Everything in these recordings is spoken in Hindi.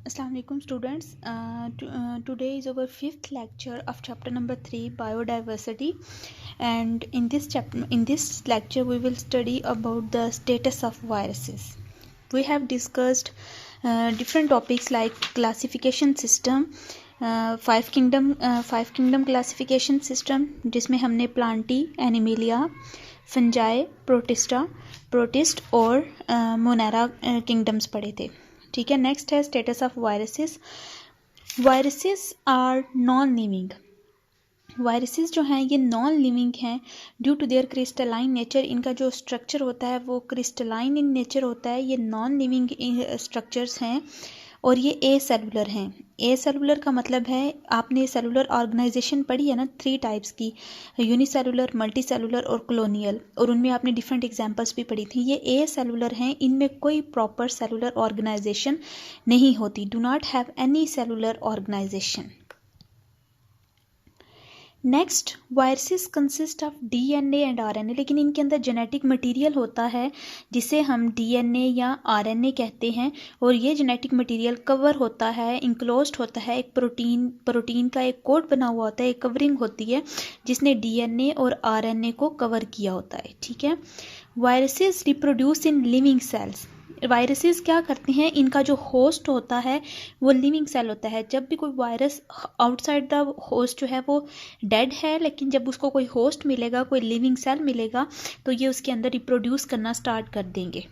Assalamu alaikum students. Today is our fifth lecture of chapter number 3, biodiversity, and in this lecture we will study about the status of viruses. We have discussed different topics like classification system, five kingdom classification system, जिसमें हमने प्लांटी, एनिमेलिया, फंजाई, प्रोटिस्ट और मोनेरा किंगडम्स पढ़े थे. ठीक है. नेक्स्ट है status of viruses. Viruses are non living. Viruses जो हैं ये नॉन लिविंग हैं due to their crystalline nature. इनका जो स्ट्रक्चर होता है वो क्रिस्टलाइन इन नेचर होता है. ये नॉन लिविंग स्ट्रक्चर्स हैं और ये ए सेलुलर हैं. ए सेलुलर का मतलब है, आपने सेलुलर ऑर्गेनाइजेशन पढ़ी है ना, 3 टाइप्स की, यूनिसेलुलर, मल्टी सेलुलर और कॉलोनियल, और उनमें आपने डिफरेंट एग्जांपल्स भी पढ़ी थी. ये ए सेलुलर हैं. इनमें कोई प्रॉपर सेलुलर ऑर्गेनाइजेशन नहीं होती. Do not have any cellular organization. Next, viruses consist of DNA and RNA. लेकिन इनके अंदर जेनेटिक मटेरियल होता है जिसे हम डीएनए या आरएनए कहते हैं, और ये जेनेटिक मटेरियल कवर होता है, इंक्लोज्ड होता है. एक प्रोटीन का एक कोट बना हुआ होता है, एक कवरिंग होती है जिसने डीएनए और आरएनए को कवर किया होता है. ठीक है. Viruses reproduce in living cells. Viruses क्या करते हैं, इनका जो होस्ट होता है वो लिविंग सेल होता है. जब भी कोई वायरस आउटसाइड द होस्ट जो है वो डेड है, लेकिन जब उसको कोई होस्ट मिलेगा, कोई लिविंग सेल मिलेगा, तो ये उसके अंदर रिप्रोड्यूस करना स्टार्ट कर देंगे.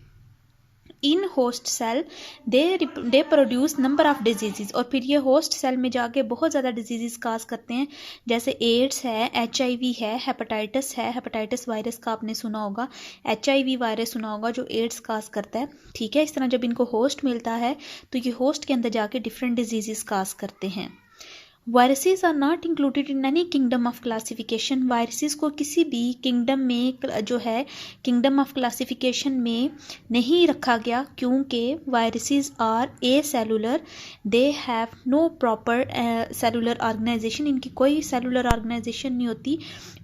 In host cell they produce number of diseases, और फिर ये होस्ट सेल में जाके बहुत ज़्यादा डिजीज़ काज करते हैं, जैसे एड्स है, HIV है, हेपेटाइटिस है. हेपेटाइटिस वायरस का आपने सुना होगा, HIV वायरस सुना होगा जो एड्स काज करता है. ठीक है. इस तरह जब इनको होस्ट मिलता है तो ये होस्ट के अंदर जाके डिफरेंट डिजीज़ काज करते हैं. Viruses are not included in any kingdom of classification. Viruses को किसी भी किंगडम में जो है किंगडम ऑफ क्लासिफिकेशन में नहीं रखा गया, क्योंकि viruses are acellular. They have no proper cellular organization. इनकी कोई सेलुलर ऑर्गेनाइजेशन नहीं होती.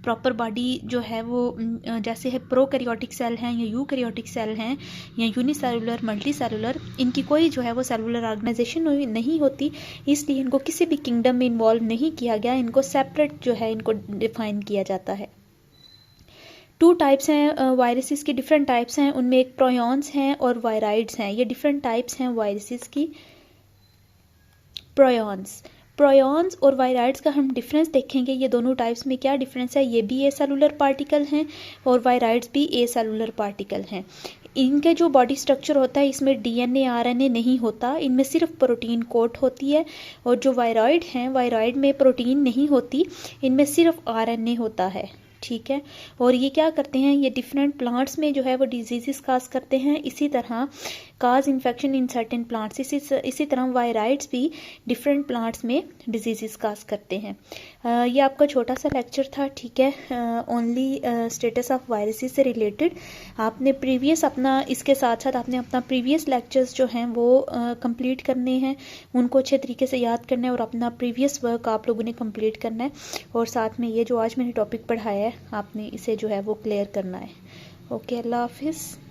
प्रॉपर बॉडी जो है वो जैसे है प्रोकैरियोटिक सेल हैं या यूकैरियोटिक सेल हैं या यूनिसेलुलर, मल्टी सेलुलर, इनकी कोई जो है वो सेलुलर ऑर्गेनाइजेशन नहीं होती. इसलिए इनको किसी भी किंगडम में इन्वॉल्व नहीं किया गया. इनको सेपरेट जो है इनको डिफाइन किया जाता है. 2 टाइप्स हैं वायरसेस की, डिफरेंट टाइप्स हैं. उनमें एक प्रोयॉन्स हैं और वायराइड्स हैं. ये डिफरेंट टाइप्स हैं वायरसेस की. प्रोयॉन्स और वायराइड्स का हम डिफरेंस देखेंगे. ये दोनों टाइप्स में क्या डिफरेंस है. ये भी ए सेलुलर पार्टिकल हैं और वायराइड्स भी ए सेलुलर पार्टिकल हैं. इनके जो बॉडी स्ट्रक्चर होता है इसमें डीएनए आरएनए नहीं होता. इनमें सिर्फ प्रोटीन कोट होती है. और जो वायराइड हैं, वायराइड में प्रोटीन नहीं होती, इनमें सिर्फ आरएनए होता है. ठीक है. और ये क्या करते हैं, ये डिफरेंट प्लांट्स में जो है वो डिजीज़ काज करते हैं. इसी तरह काज इन्फेक्शन इन सर्टेन प्लांट्स. इसी तरह वायराइड्स भी डिफरेंट प्लांट्स में डिजीज़ काज करते हैं. ये आपका छोटा सा लेक्चर था. ठीक है. ओनली स्टेटस ऑफ वायरसेस से रिलेटेड. आपने प्रीवियस अपना इसके साथ साथ आपने अपना प्रीवियस लेक्चर्स जो हैं वो कंप्लीट करने हैं, उनको अच्छे तरीके से याद करना है और अपना प्रीवियस वर्क आप लोगों ने कंप्लीट करना है. और साथ में ये जो आज मैंने टॉपिक पढ़ाया है आपने इसे जो है वो क्लियर करना है. ओके. अल्लाह हाफिज़.